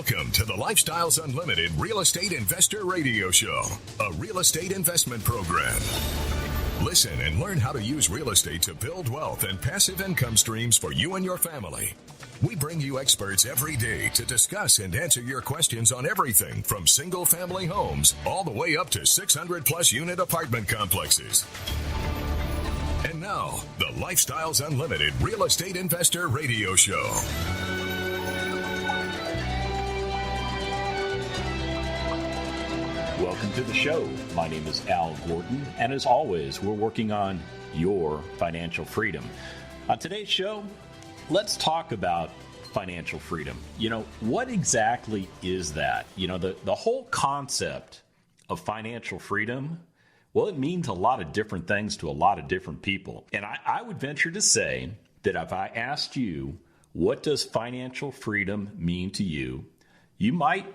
Welcome to the Lifestyles Unlimited Real Estate Investor Radio Show, a real estate investment program. Listen and learn how to use real estate to build wealth and passive income streams for you and your family. We bring you experts every day to discuss and answer your questions on everything from single-family homes all the way up to 600-plus unit apartment complexes. And now, the Lifestyles Unlimited Real Estate Investor Radio Show. Welcome to the show. My name is Al Gordon, and as always, we're working on your financial freedom. On today's show, let's talk about financial freedom. What exactly is that? The whole concept of financial freedom, well, it means a lot of different things to a lot of different people. And I would venture to say that if I asked you, what does financial freedom mean to you, you might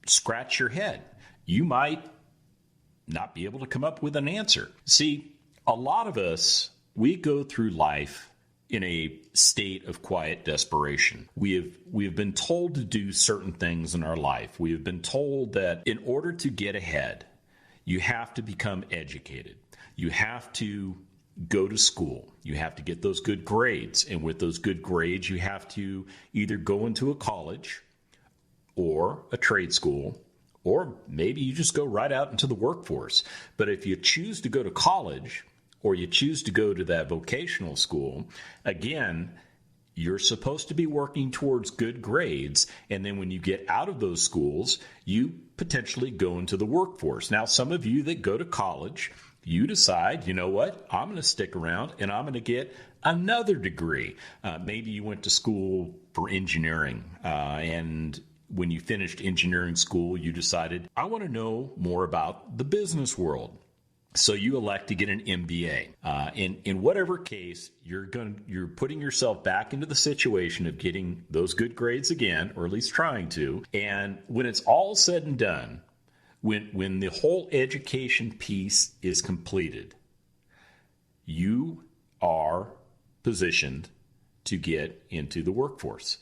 scratch your head. You might not be able to come up with an answer. See, a lot of us, we go through life in a state of quiet desperation. We have been told to do certain things in our life. We have been told that in order to get ahead, you have to become educated. You have to go to school. You have to get those good grades. And with those good grades, you have to either go into a college or a trade school, or maybe you just go right out into the workforce. But if you choose to go to college or you choose to go to that vocational school, again, you're supposed to be working towards good grades. And then when you get out of those schools, you potentially go into the workforce. Now, some of you that go to college, you decide, you know what, I'm going to stick around and I'm going to get another degree. Maybe you went to school for engineering and when you finished engineering school, you decided, I want to know more about the business world. So you elect to get an MBA. In whatever case, you're putting yourself back into the situation of getting those good grades again, or at least trying to. And when it's all said and done, when the whole education piece is completed, you are positioned to get into the workforce.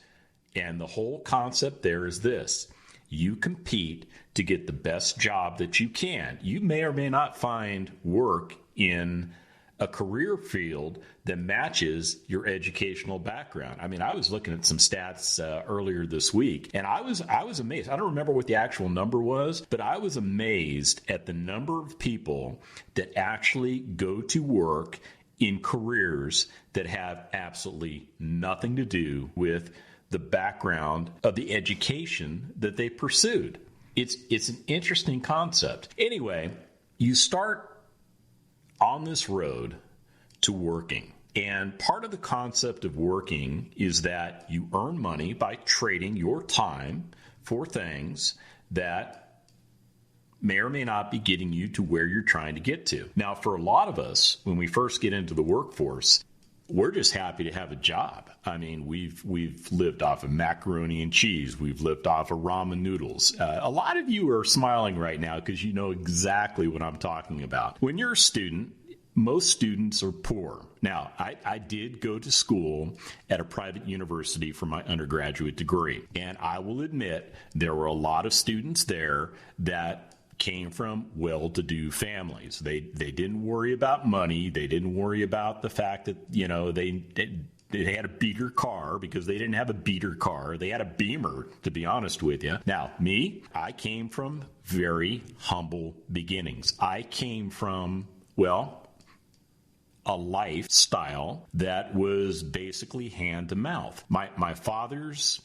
And the whole concept there is this. You compete to get the best job that you can. You may or may not find work in a career field that matches your educational background. I mean, I was looking at some stats earlier this week, and I was amazed. I don't remember what the actual number was, but I was amazed at the number of people that actually go to work in careers that have absolutely nothing to do with the background of the education that they pursued. It's an interesting concept. Anyway, you start on this road to working. And part of the concept of working is that you earn money by trading your time for things that may or may not be getting you to where you're trying to get to. Now, for a lot of us, when we first get into the workforce, we're just happy to have a job. I mean, we've lived off of macaroni and cheese. We've lived off of ramen noodles. A lot of you are smiling right now because you know exactly what I'm talking about. When you're a student, most students are poor. Now, I did go to school at a private university for my undergraduate degree. And I will admit there were a lot of students there that came from well-to-do families. They didn't worry about money. They didn't worry about the fact that, they had a beater car because they didn't have a beater car. They had a Beamer, to be honest with you. Now, me, I came from very humble beginnings. I came from, a lifestyle that was basically hand to mouth. My father's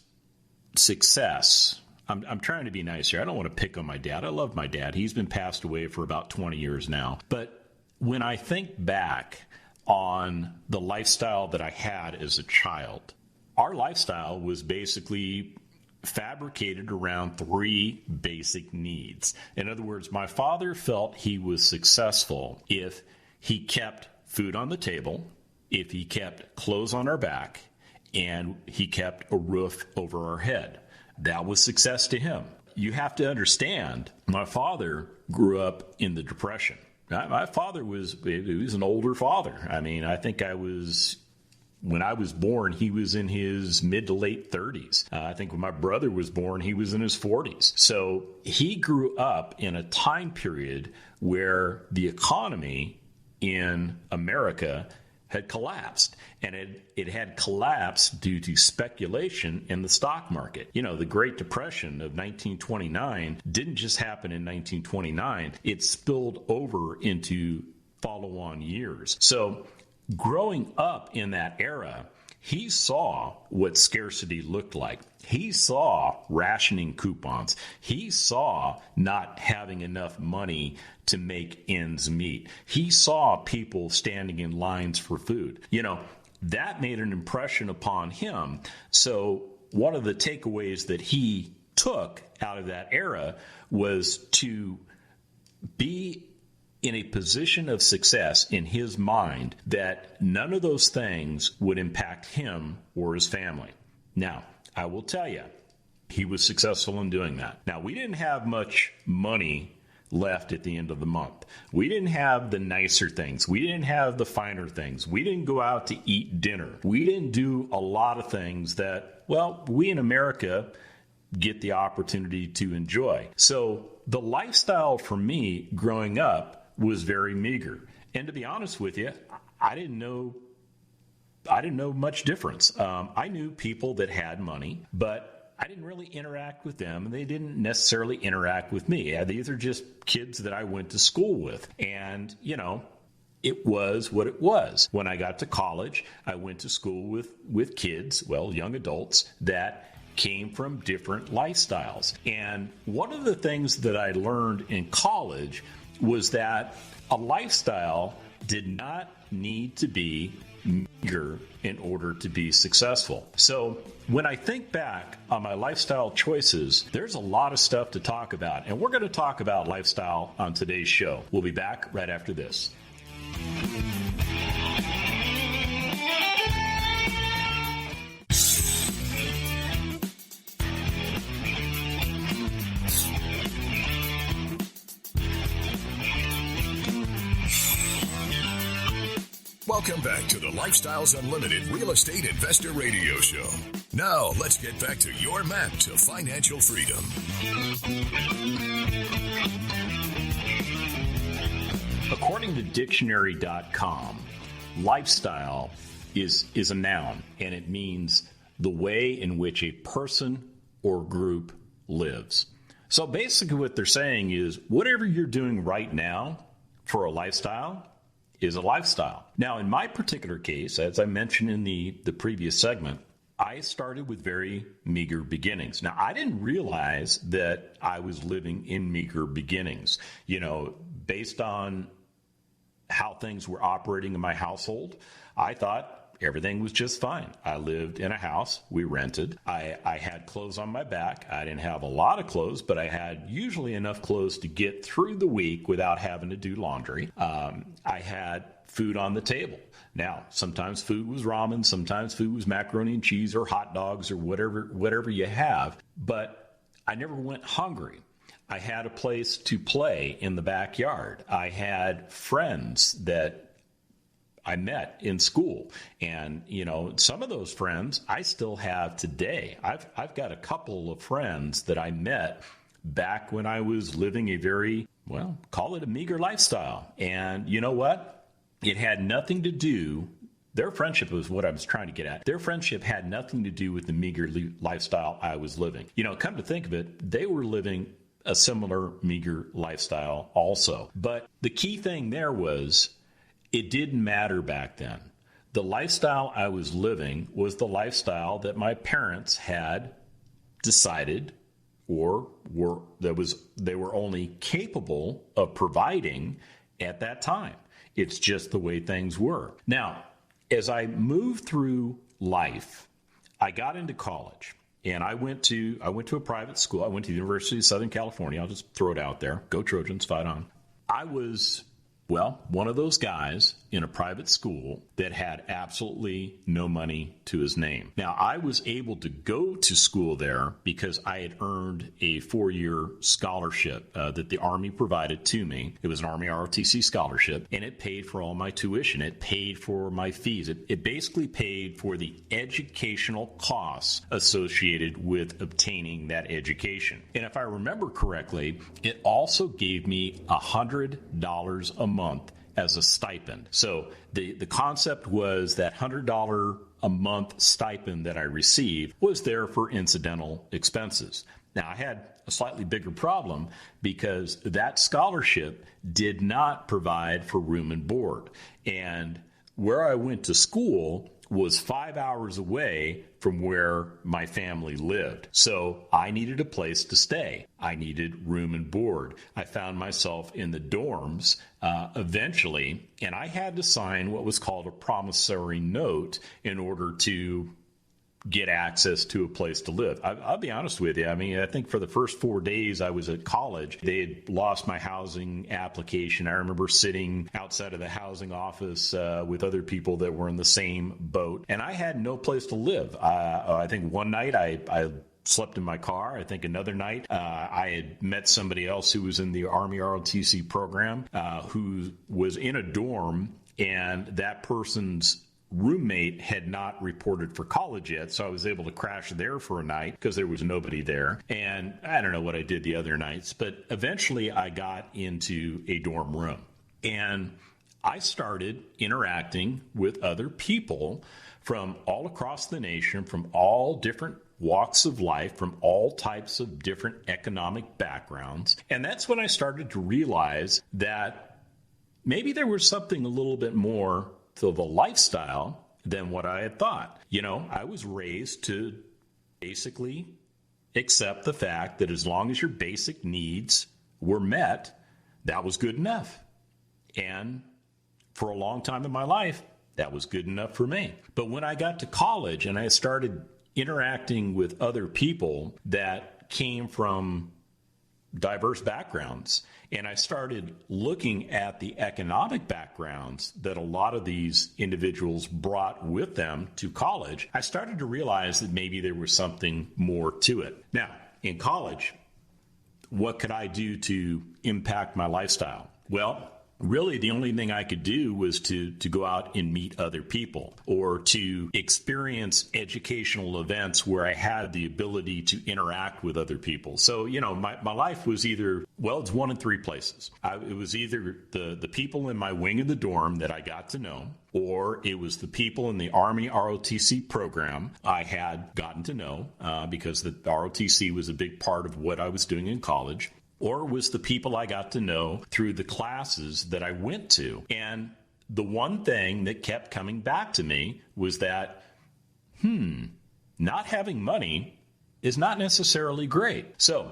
success, I'm trying to be nice here. I don't want to pick on my dad. I love my dad. He's been passed away for about 20 years now. But when I think back on the lifestyle that I had as a child, our lifestyle was basically fabricated around three basic needs. In other words, my father felt he was successful if he kept food on the table, if he kept clothes on our back, and he kept a roof over our head. That was success to him. You have to understand, my father grew up in the Depression. My father was an older father. I mean, I think I was When I was born, he was in his mid to late 30s. I think when my brother was born, he was in his 40s. So he grew up in a time period where the economy in America had collapsed, and it had collapsed due to speculation in the stock market. You know, the Great Depression of 1929 didn't just happen in 1929. It spilled over into follow-on years. So growing up in that era, he saw what scarcity looked like. He saw rationing coupons. He saw not having enough money to make ends meet. He saw people standing in lines for food. You know, that made an impression upon him. So one of the takeaways that he took out of that era was to be in a position of success in his mind that none of those things would impact him or his family. Now, I will tell you, he was successful in doing that. Now, we didn't have much money left at the end of the month. We didn't have the nicer things. We didn't have the finer things. We didn't go out to eat dinner. We didn't do a lot of things that, well, we in America get the opportunity to enjoy. So the lifestyle for me growing up was very meager. And to be honest with you, I didn't know much difference. I knew people that had money, but I didn't really interact with them, and they didn't necessarily interact with me. These are just kids that I went to school with. And, you know, it was what it was. When I got to college, I went to school with kids, well, young adults, that came from different lifestyles. And one of the things that I learned in college was that a lifestyle did not need to be meager in order to be successful. So when I think back on my lifestyle choices, there's a lot of stuff to talk about. And we're going to talk about lifestyle on today's show. We'll be back right after this. Welcome back to the Lifestyles Unlimited Real Estate Investor Radio Show. Now, let's get back to your map to financial freedom. According to dictionary.com, lifestyle is a noun, and it means the way in which a person or group lives. So basically what they're saying is whatever you're doing right now for a lifestyle is a lifestyle. Now, in my particular case, as I mentioned in the previous segment, I started with very meager beginnings. Now, I didn't realize that I was living in meager beginnings. You know, based on how things were operating in my household, I thought everything was just fine. I lived in a house. We rented. I had clothes on my back. I didn't have a lot of clothes, but I had usually enough clothes to get through the week without having to do laundry. I had food on the table. Now, sometimes food was ramen. Sometimes food was macaroni and cheese or hot dogs or whatever you have. But I never went hungry. I had a place to play in the backyard. I had friends that I met in school. And, you know, some of those friends I still have today. I've got a couple of friends that I met back when I was living a very, well, call it a meager lifestyle. And you know what? It had nothing to do, their friendship was what I was trying to get at. Their friendship had nothing to do with the meager lifestyle I was living. You know, come to think of it, they were living a similar meager lifestyle also. But the key thing there was, it didn't matter back then. The lifestyle I was living was the lifestyle that my parents had decided or they were only capable of providing at that time. It's just the way things were. Now, as I moved through life, I got into college and I went to a private school. I went to the University of Southern California. I'll just throw it out there. Go Trojans, fight on. I was Well, one of those guys in a private school that had absolutely no money to his name. Now, I was able to go to school there because I had earned a 4-year scholarship that the Army provided to me. It was an Army ROTC scholarship, and it paid for all my tuition. It paid for my fees. It basically paid for the educational costs associated with obtaining that education. And if I remember correctly, it also gave me $100 a month as a stipend. So the concept was that $100 a month stipend that I received was there for incidental expenses. Now, I had a slightly bigger problem because that scholarship did not provide for room and board. And where I went to school was 5 hours away from where my family lived. So I needed a place to stay. I needed room and board. I found myself in the dorms eventually, and I had to sign what was called a promissory note in order to get access to a place to live. I'll be honest with you. I mean, I think for the first 4 days I was at college, they had lost my housing application. I remember sitting outside of the housing office with other people that were in the same boat, and I had no place to live. I think one night I slept in my car. I think another night I had met somebody else who was in the Army ROTC program who was in a dorm, and that person's roommate had not reported for college yet, so I was able to crash there for a night because there was nobody there. And I don't know what I did the other nights, but eventually I got into a dorm room, and I started interacting with other people from all across the nation, from all different walks of life, from all types of different economic backgrounds. And that's when I started to realize that maybe there was something a little bit more of a lifestyle than what I had thought. You know, I was raised to basically accept the fact that as long as your basic needs were met, that was good enough. And for a long time in my life, that was good enough for me. But when I got to college and I started interacting with other people that came from diverse backgrounds, and I started looking at the economic backgrounds that a lot of these individuals brought with them to college, I started to realize that maybe there was something more to it. Now, in college, what could I do to impact my lifestyle? Well, really, the only thing I could do was to go out and meet other people or to experience educational events where I had the ability to interact with other people. So, you know, my life was either, well, it's one in three places. It was either the people in my wing of the dorm that I got to know, or it was the people in the Army ROTC program I had gotten to know because the ROTC was a big part of what I was doing in college, or was the people I got to know through the classes that I went to. And the one thing that kept coming back to me was that, not having money is not necessarily great. So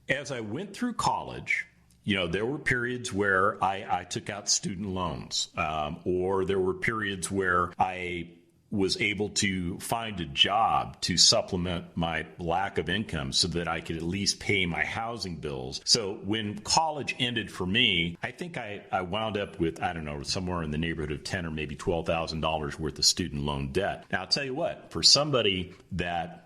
as I went through college, you know, there were periods where I took out student loans, or there were periods where I was able to find a job to supplement my lack of income so that I could at least pay my housing bills. So when college ended for me, I think I wound up with, I don't know, somewhere in the neighborhood of $10,000 or maybe $12,000 worth of student loan debt. Now, I'll tell you what, for somebody that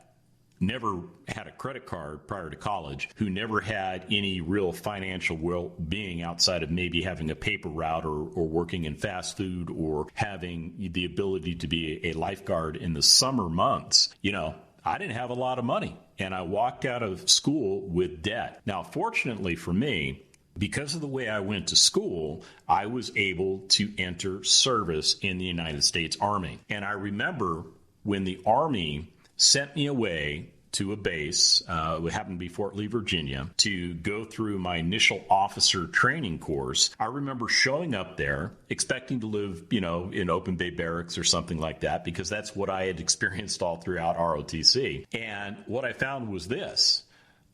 never had a credit card prior to college, who never had any real financial well-being outside of maybe having a paper route or working in fast food or having the ability to be a lifeguard in the summer months, you know, I didn't have a lot of money, and I walked out of school with debt. Now, fortunately for me, because of the way I went to school, I was able to enter service in the United States Army. And I remember when the Army sent me away to a base, it happened to be Fort Lee, Virginia, to go through my initial officer training course. I remember showing up there expecting to live, you know, in open bay barracks or something like that, because that's what I had experienced all throughout ROTC. And what I found was this: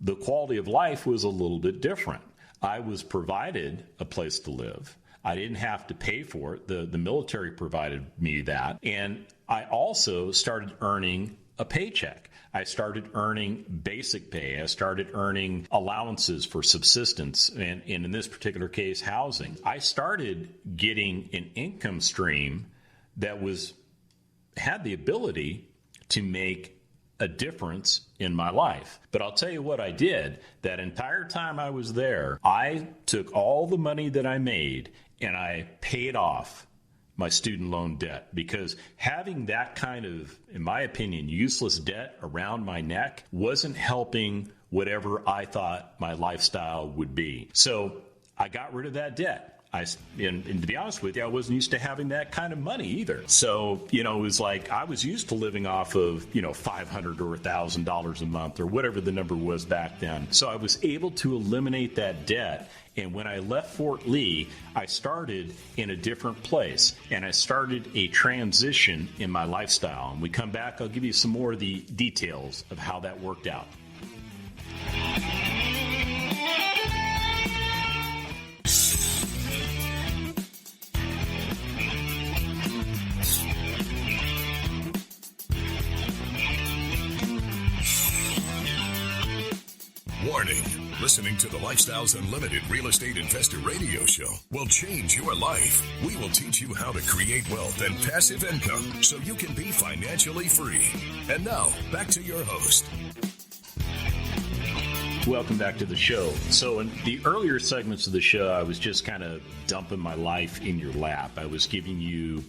the quality of life was a little bit different. I was provided a place to live. I didn't have to pay for it. The military provided me that. And I also started earning a paycheck. I started earning basic pay. I started earning allowances for subsistence, and in this particular case, housing. I started getting an income stream that had the ability to make a difference in my life. But I'll tell you what I did. That entire time I was there, I took all the money that I made and I paid off my student loan debt, because having that kind of, in my opinion, useless debt around my neck wasn't helping whatever I thought my lifestyle would be. So I got rid of that debt. And to be honest with you, I wasn't used to having that kind of money either. So, it was like I was used to living off of, $500 or $1,000 a month or whatever the number was back then. So I was able to eliminate that debt. And when I left Fort Lee, I started in a different place, and I started a transition in my lifestyle. And we come back, I'll give you some more of the details of how that worked out. Warning. Listening to the Lifestyles Unlimited Real Estate Investor Radio Show will change your life. We will teach you how to create wealth and passive income so you can be financially free. And now, back to your host. Welcome back to the show. So in the earlier segments of the show, I was just kind of dumping my life in your lap. I was giving you,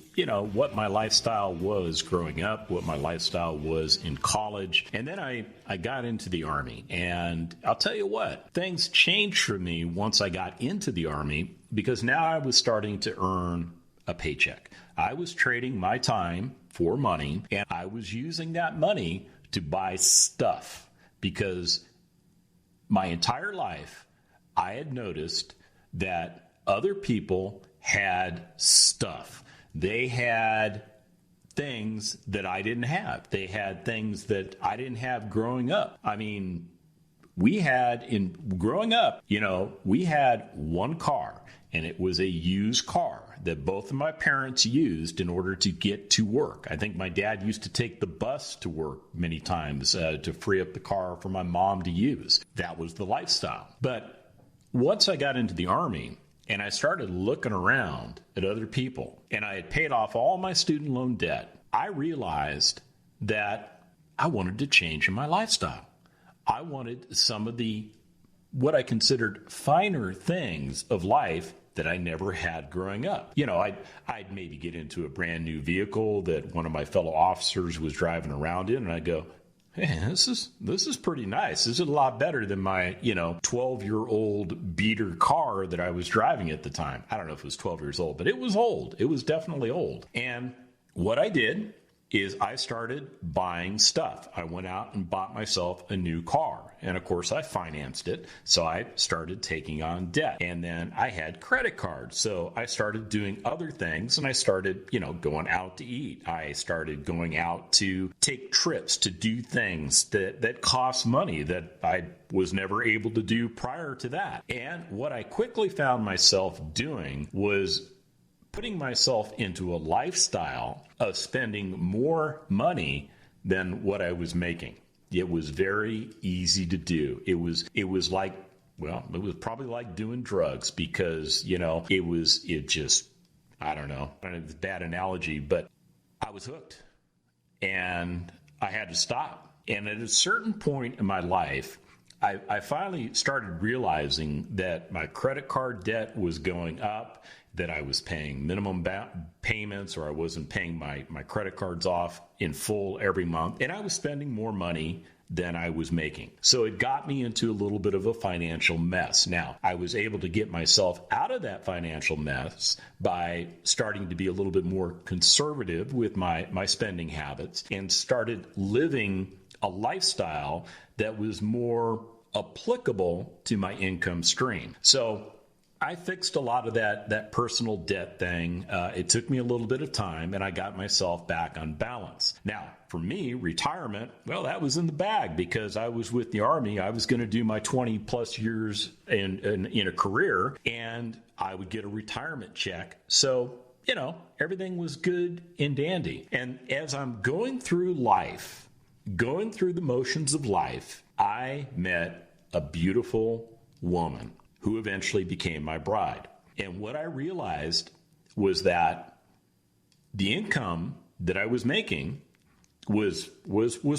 what my lifestyle was growing up, what my lifestyle was in college. And then I got into the Army. And I'll tell you what, things changed for me once I got into the Army, because now I was starting to earn a paycheck. I was trading my time for money, and I was using that money to buy stuff, because my entire life, I had noticed that other people had stuff. They had things that I didn't have. They had things that I didn't have growing up. I mean, growing up, we had one car, and it was a used car that both of my parents used in order to get to work. I think my dad used to take the bus to work many times to free up the car for my mom to use. That was the lifestyle. But once I got into the Army and I started looking around at other people, and I had paid off all my student loan debt, I realized that I wanted to change in my lifestyle. I wanted some of what I considered finer things of life that I never had growing up. I'd maybe get into a brand new vehicle that one of my fellow officers was driving around in, and I'd go, hey, this is pretty nice. This is a lot better than my, 12-year-old beater car that I was driving at the time. I don't know if it was 12 years old, but it was old. It was definitely old. And what I did is I started buying stuff. I went out and bought myself a new car. And of course, I financed it. So I started taking on debt. And then I had credit cards. So I started doing other things, and I started, going out to eat. I started going out to take trips, to do things that cost money that I was never able to do prior to that. And what I quickly found myself doing was putting myself into a lifestyle of spending more money than what I was making. It was very easy to do. It was probably like doing drugs, because, I don't know, it's a bad analogy, but I was hooked and I had to stop. And at a certain point in my life, I finally started realizing that my credit card debt was going up, that I was paying minimum payments, or I wasn't paying my credit cards off in full every month, and I was spending more money than I was making. So it got me into a little bit of a financial mess. Now, I was able to get myself out of that financial mess by starting to be a little bit more conservative with my spending habits, and started living a lifestyle that was more applicable to my income stream. So I fixed a lot of that personal debt thing. It took me a little bit of time, and I got myself back on balance. Now, for me, retirement, well, that was in the bag, because I was with the Army. I was going to do my 20 plus years in a career, and I would get a retirement check. So, everything was good and dandy. And as I'm going through life, going through the motions of life, I met a beautiful woman who eventually became my bride. And what I realized was that the income that I was making was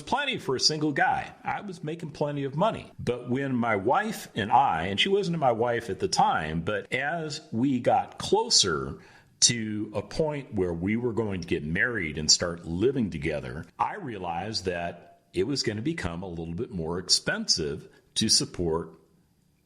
plenty for a single guy. I was making plenty of money. But when my wife and I, and she wasn't my wife at the time, but as we got closer to a point where we were going to get married and start living together, I realized that it was going to become a little bit more expensive to support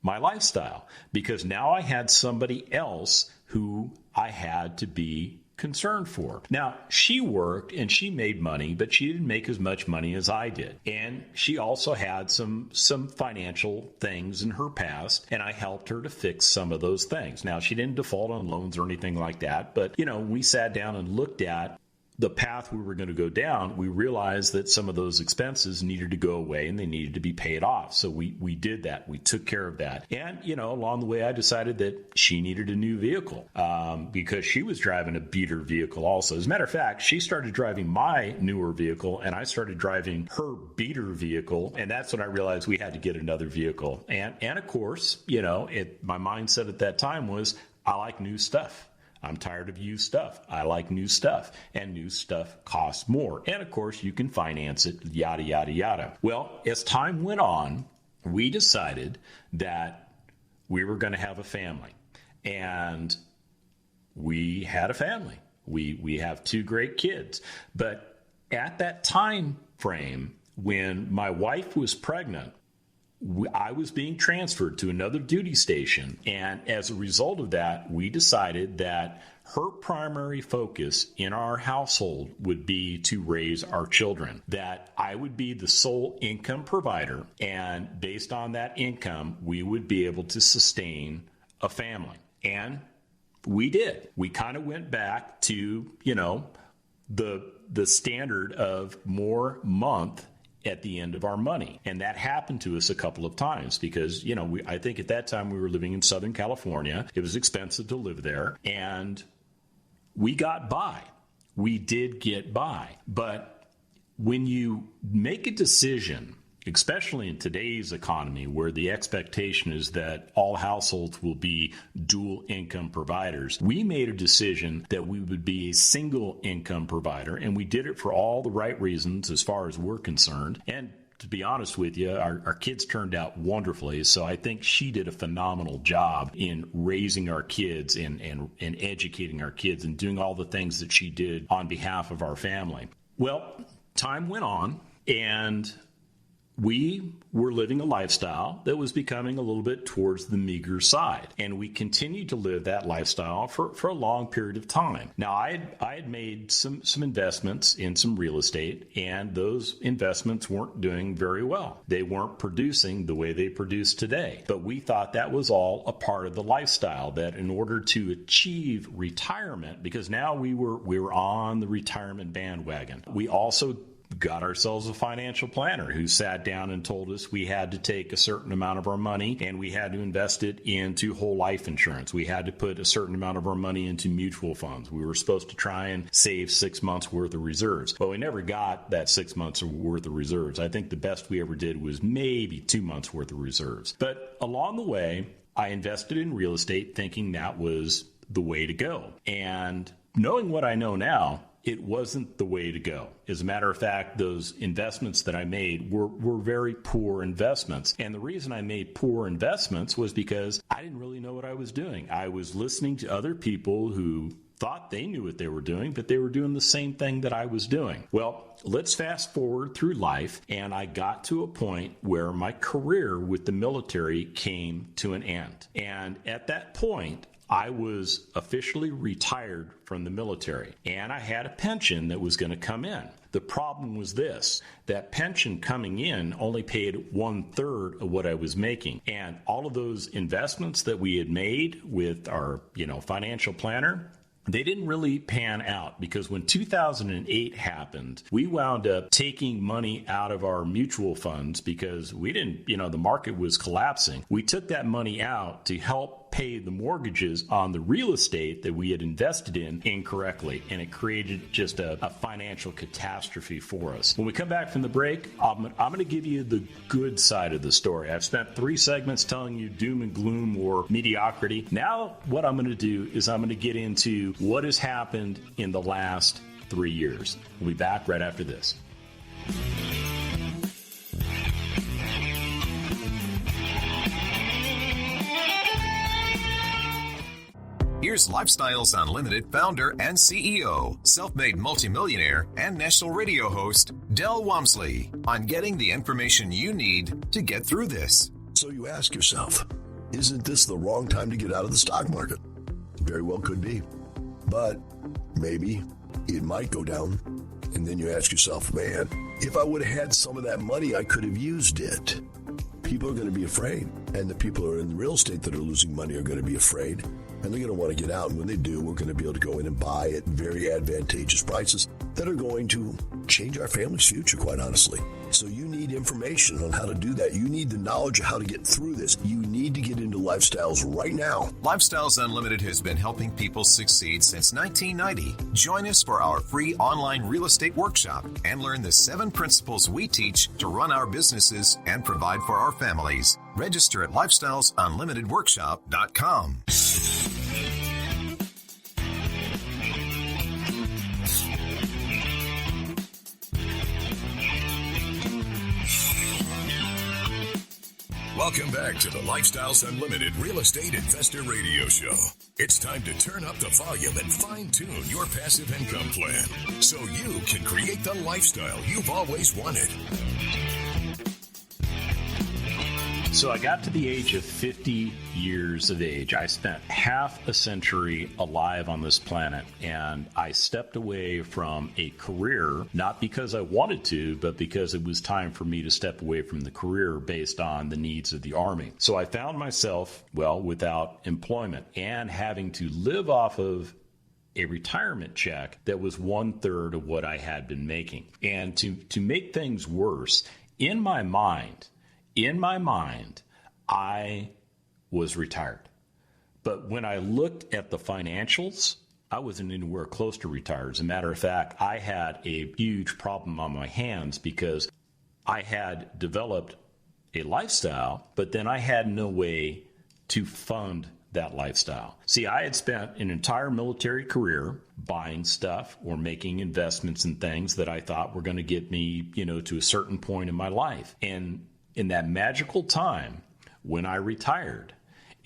my lifestyle, because now I had somebody else who I had to be concerned for. Now, she worked and she made money, but she didn't make as much money as I did. And she also had some financial things in her past, and I helped her to fix some of those things. Now, she didn't default on loans or anything like that, but, we sat down and looked at the path we were going to go down. We realized that some of those expenses needed to go away and they needed to be paid off. So we did that. We took care of that. And, along the way, I decided that she needed a new vehicle because she was driving a beater vehicle also. As a matter of fact, she started driving my newer vehicle and I started driving her beater vehicle. And that's when I realized we had to get another vehicle. And of course, my mindset at that time was, I like new stuff. I'm tired of used stuff. I like new stuff, and new stuff costs more. And of course, you can finance it, yada, yada, yada. Well, as time went on, we decided that we were going to have a family, and we had a family. We have 2 great kids. But at that time frame, when my wife was pregnant, I was being transferred to another duty station. And as a result of that, we decided that her primary focus in our household would be to raise our children, that I would be the sole income provider. And based on that income, we would be able to sustain a family. And we did. We kind of went back to, the standard of more month at the end of our money. And that happened to us a couple of times because, I think at that time we were living in Southern California. It was expensive to live there. And we got by. We did get by. But when you make a decision, especially in today's economy where the expectation is that all households will be dual income providers, we made a decision that we would be a single income provider, and we did it for all the right reasons as far as we're concerned. And to be honest with you, our kids turned out wonderfully. So I think she did a phenomenal job in raising our kids and educating our kids and doing all the things that she did on behalf of our family. Well, time went on, and we were living a lifestyle that was becoming a little bit towards the meager side. And we continued to live that lifestyle for a long period of time. Now, I had made some investments in some real estate, and those investments weren't doing very well. They weren't producing the way they produce today. But we thought that was all a part of the lifestyle, that in order to achieve retirement, because now we were on the retirement bandwagon, we also got ourselves a financial planner who sat down and told us we had to take a certain amount of our money and we had to invest it into whole life insurance. We had to put a certain amount of our money into mutual funds. We were supposed to try and save 6 months worth of reserves. But we never got that 6 months worth of reserves. I think the best we ever did was maybe 2 months worth of reserves. But along the way, I invested in real estate thinking that was the way to go. And knowing what I know now, it wasn't the way to go. As a matter of fact, those investments that I made were very poor investments. And the reason I made poor investments was because I didn't really know what I was doing. I was listening to other people who thought they knew what they were doing, but they were doing the same thing that I was doing. Well, let's fast forward through life, and I got to a point where my career with the military came to an end. And at that point, I was officially retired from the military, and I had a pension that was going to come in. The problem was this: that pension coming in only paid 1/3 of what I was making. And all of those investments that we had made with our, financial planner, they didn't really pan out, because when 2008 happened, we wound up taking money out of our mutual funds because we didn't, the market was collapsing. We took that money out to help pay the mortgages on the real estate that we had invested in incorrectly, and it created just a financial catastrophe for us. When we come back from the break, I'm going to give you the good side of the story. I've spent 3 segments telling you doom and gloom or mediocrity. Now what I'm going to do is I'm going to get into what has happened in the last 3 years. We'll be back right after this. Here's Lifestyles Unlimited founder and CEO, self-made multimillionaire, and national radio host, Del Walmsley, on getting the information you need to get through this. So you ask yourself, isn't this the wrong time to get out of the stock market? Very well could be. But maybe it might go down. And then you ask yourself, man, if I would have had some of that money, I could have used it. People are going to be afraid. And the people who are in real estate that are losing money are going to be afraid. And they're going to want to get out. And when they do, we're going to be able to go in and buy at very advantageous prices that are going to change our family's future, quite honestly. So you need information on how to do that. You need the knowledge of how to get through this. You need to get into Lifestyles right now. Lifestyles Unlimited has been helping people succeed since 1990. Join us for our free online real estate workshop and learn the 7 principles we teach to run our businesses and provide for our families. Register at lifestylesunlimitedworkshop.com. Welcome back to the Lifestyles Unlimited Real Estate Investor Radio Show. It's time to turn up the volume and fine-tune your passive income plan so you can create the lifestyle you've always wanted. So I got to the age of 50 years of age. I spent half a century alive on this planet, and I stepped away from a career, not because I wanted to, but because it was time for me to step away from the career based on the needs of the Army. So I found myself, without employment and having to live off of a retirement check that was 1/3 of what I had been making. And to make things worse, in my mind, I was retired. But when I looked at the financials, I wasn't anywhere close to retired. As a matter of fact, I had a huge problem on my hands because I had developed a lifestyle, but then I had no way to fund that lifestyle. See, I had spent an entire military career buying stuff or making investments in things that I thought were going to get me, to a certain point in my life. And in that magical time when I retired,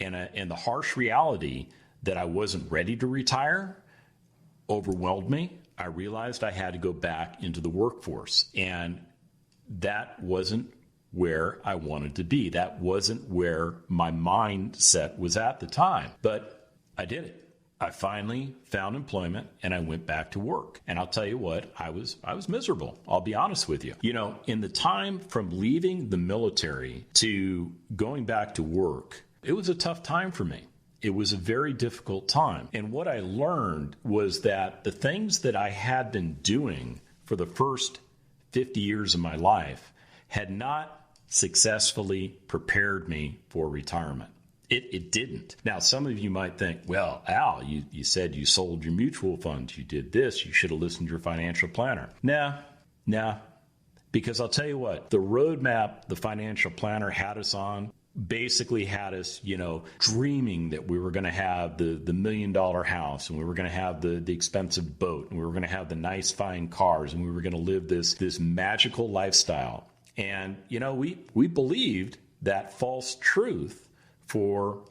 and the harsh reality that I wasn't ready to retire overwhelmed me, I realized I had to go back into the workforce. And that wasn't where I wanted to be. That wasn't where my mindset was at the time. But I did it. I finally found employment and I went back to work. And I'll tell you what, I was miserable. I'll be honest with you. In the time from leaving the military to going back to work, it was a tough time for me. It was a very difficult time. And what I learned was that the things that I had been doing for the first 50 years of my life had not successfully prepared me for retirement. It didn't. Now, some of you might think, well, Al, you said you sold your mutual funds. You did this. You should have listened to your financial planner. Nah. Because I'll tell you what, the roadmap the financial planner had us on basically had us, dreaming that we were going to have the $1 million house, and we were going to have the expensive boat, and we were going to have the nice fine cars, and we were going to live this magical lifestyle. And, we believed that false truth for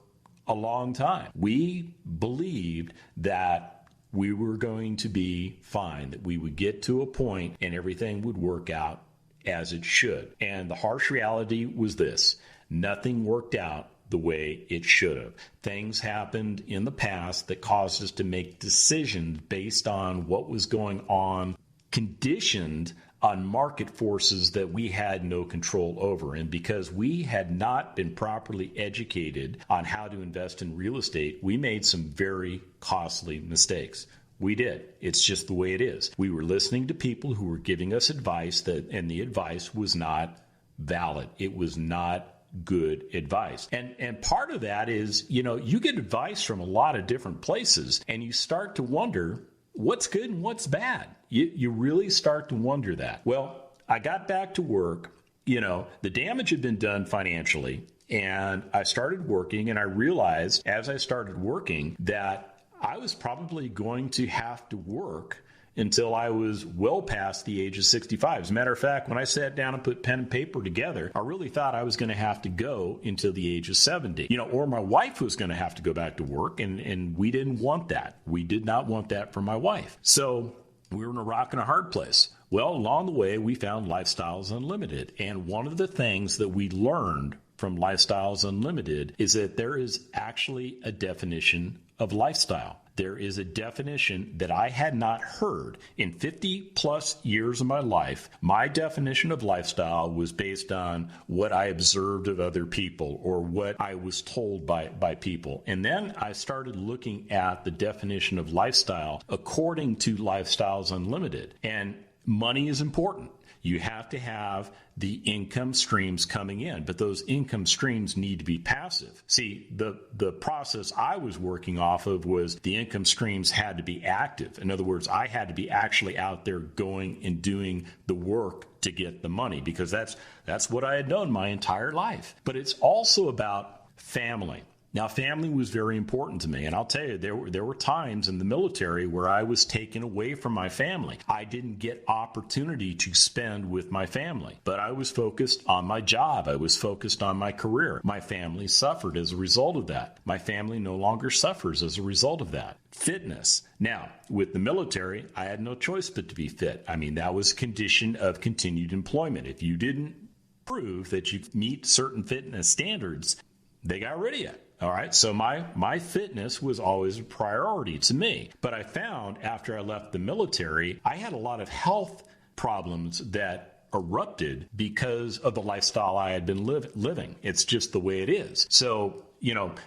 a long time. We believed that we were going to be fine, that we would get to a point and everything would work out as it should. And the harsh reality was this: nothing worked out the way it should have. Things happened in the past that caused us to make decisions based on what was going on, conditioned on market forces that we had no control over. And because we had not been properly educated on how to invest in real estate, we made some very costly mistakes. We did. It's just the way it is. We were listening to people who were giving us advice and the advice was not valid. It was not good advice. And part of that is, you get advice from a lot of different places, and you start to wonder what's good and what's bad. You really start to wonder that. Well, I got back to work. The damage had been done financially, and I started working, and I realized as I started working that I was probably going to have to work until I was well past the age of 65. As a matter of fact, when I sat down and put pen and paper together, I really thought I was going to have to go until the age of 70, or my wife was going to have to go back to work. And we didn't want that. We did not want that for my wife. So we were in a rock and a hard place. Well, along the way, we found Lifestyles Unlimited. And one of the things that we learned from Lifestyles Unlimited is that there is actually a definition of lifestyle. There is a definition that I had not heard in 50 plus years of my life. My definition of lifestyle was based on what I observed of other people or what I was told by people. And then I started looking at the definition of lifestyle according to Lifestyles Unlimited. And money is important. You have to have the income streams coming in, but those income streams need to be passive. See, the process I was working off of was the income streams had to be active. In other words, I had to be actually out there going and doing the work to get the money, because that's what I had known my entire life. But it's also about family. Now, family was very important to me, and I'll tell you, there were times in the military where I was taken away from my family. I didn't get opportunity to spend with my family, but I was focused on my job. I was focused on my career. My family suffered as a result of that. My family no longer suffers as a result of that. Fitness. Now, with the military, I had no choice but to be fit. I mean, that was a condition of continued employment. If you didn't prove that you meet certain fitness standards, they got rid of you. All right, so my fitness was always a priority to me. But I found after I left the military, I had a lot of health problems that erupted because of the lifestyle I had been living. It's just the way it is. So,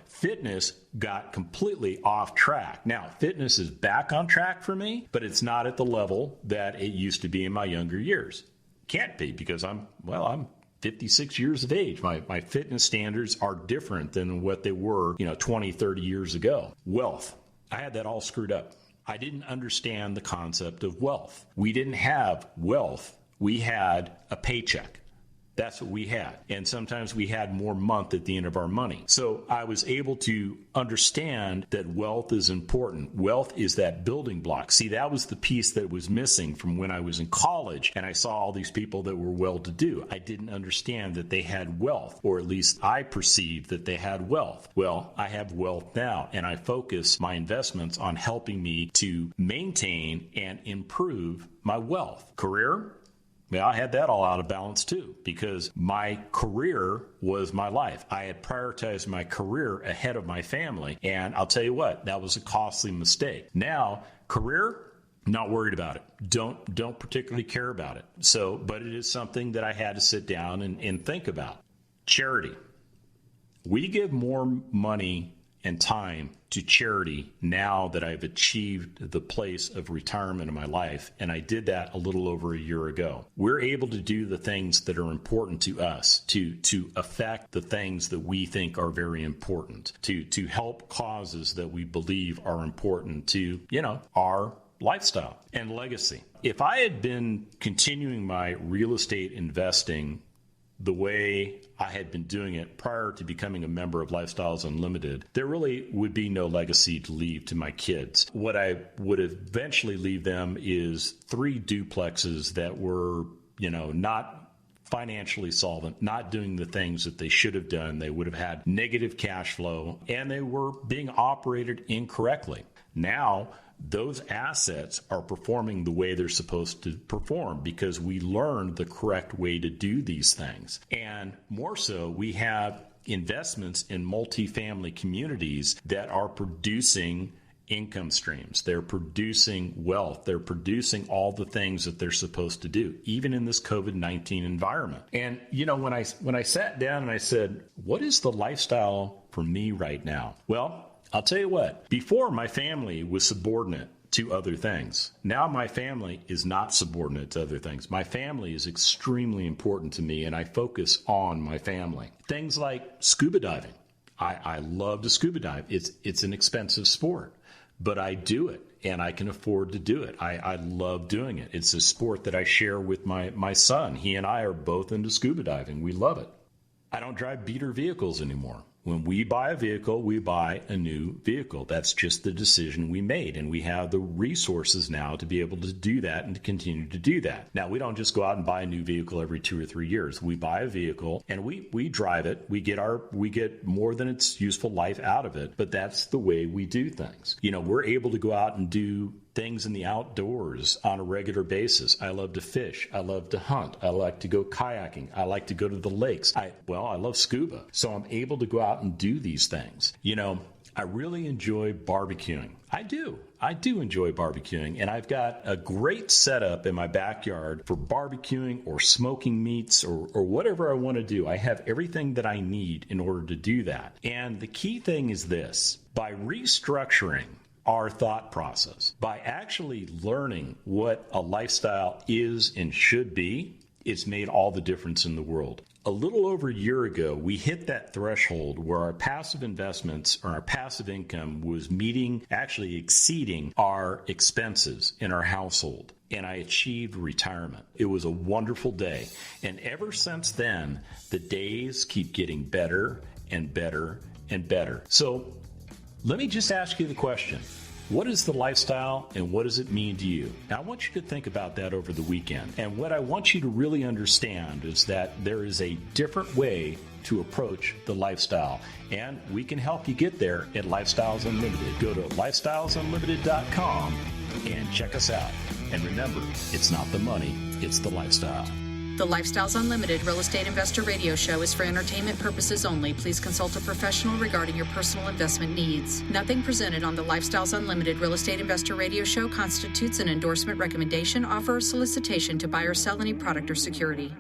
fitness got completely off track. Now, fitness is back on track for me, but it's not at the level that it used to be in my younger years. Can't be, because I'm 56 years of age. My fitness standards are different than what they were, 20, 30 years ago. Wealth. I had that all screwed up. I didn't understand the concept of wealth. We didn't have wealth. We had a paycheck. That's what we had. And sometimes we had more month at the end of our money. So I was able to understand that wealth is important. Wealth is that building block. See, that was the piece that was missing from when I was in college and I saw all these people that were well-to-do. I didn't understand that they had wealth, or at least I perceived that they had wealth. Well, I have wealth now, and I focus my investments on helping me to maintain and improve my wealth. Career? Well, I had that all out of balance too, because my career was my life. I had prioritized my career ahead of my family. And I'll tell you what, that was a costly mistake. Now, career, not worried about it. Don't particularly care about it. So, but it is something that I had to sit down and think about. Charity. We give more money and time to charity now that I've achieved the place of retirement in my life, and I did that a little over a year ago. We're able to do the things that are important to us, to affect the things that we think are very important, to help causes that we believe are important to, our lifestyle and legacy. If I had been continuing my real estate investing the way I had been doing it prior to becoming a member of Lifestyles Unlimited, there really would be no legacy to leave to my kids. What I would eventually leave them is 3 duplexes that were, not financially solvent, not doing the things that they should have done. They would have had negative cash flow, and they were being operated incorrectly. Now, those assets are performing the way they're supposed to perform because we learned the correct way to do these things. And more so, we have investments in multifamily communities that are producing income streams. They're producing wealth. They're producing all the things that they're supposed to do, even in this COVID-19 environment. And, when I sat down and I said, what is the lifestyle for me right now? Well, I'll tell you what, before my family was subordinate to other things. Now my family is not subordinate to other things. My family is extremely important to me, and I focus on my family. Things like scuba diving. I love to scuba dive. It's an expensive sport, but I do it, and I can afford to do it. I love doing it. It's a sport that I share with my son. He and I are both into scuba diving. We love it. I don't drive beater vehicles anymore. When we buy a vehicle, we buy a new vehicle. That's just the decision we made, and we have the resources now to be able to do that and to continue to do that. Now, we don't just go out and buy a new vehicle every 2 or 3 years. We buy a vehicle and we drive it. We get more than its useful life out of it, but that's the way we do things. We're able to go out and do things in the outdoors on a regular basis. I love to fish. I love to hunt. I like to go kayaking. I like to go to the lakes. I love scuba. So I'm able to go out and do these things. I really enjoy barbecuing. I do enjoy barbecuing, and I've got a great setup in my backyard for barbecuing or smoking meats or whatever I want to do. I have everything that I need in order to do that. And the key thing is this: by restructuring our thought process, by actually learning what a lifestyle is and should be, it's made all the difference in the world. A little over a year ago, we hit that threshold where our passive investments or our passive income was actually exceeding our expenses in our household. And I achieved retirement. It was a wonderful day. And ever since then, the days keep getting better and better and better. So let me just ask you the question. What is the lifestyle and what does it mean to you? Now, I want you to think about that over the weekend. And what I want you to really understand is that there is a different way to approach the lifestyle. And we can help you get there at Lifestyles Unlimited. Go to lifestylesunlimited.com and check us out. And remember, it's not the money, it's the lifestyle. The Lifestyles Unlimited Real Estate Investor Radio Show is for entertainment purposes only. Please consult a professional regarding your personal investment needs. Nothing presented on the Lifestyles Unlimited Real Estate Investor Radio Show constitutes an endorsement, recommendation, offer, or solicitation to buy or sell any product or security.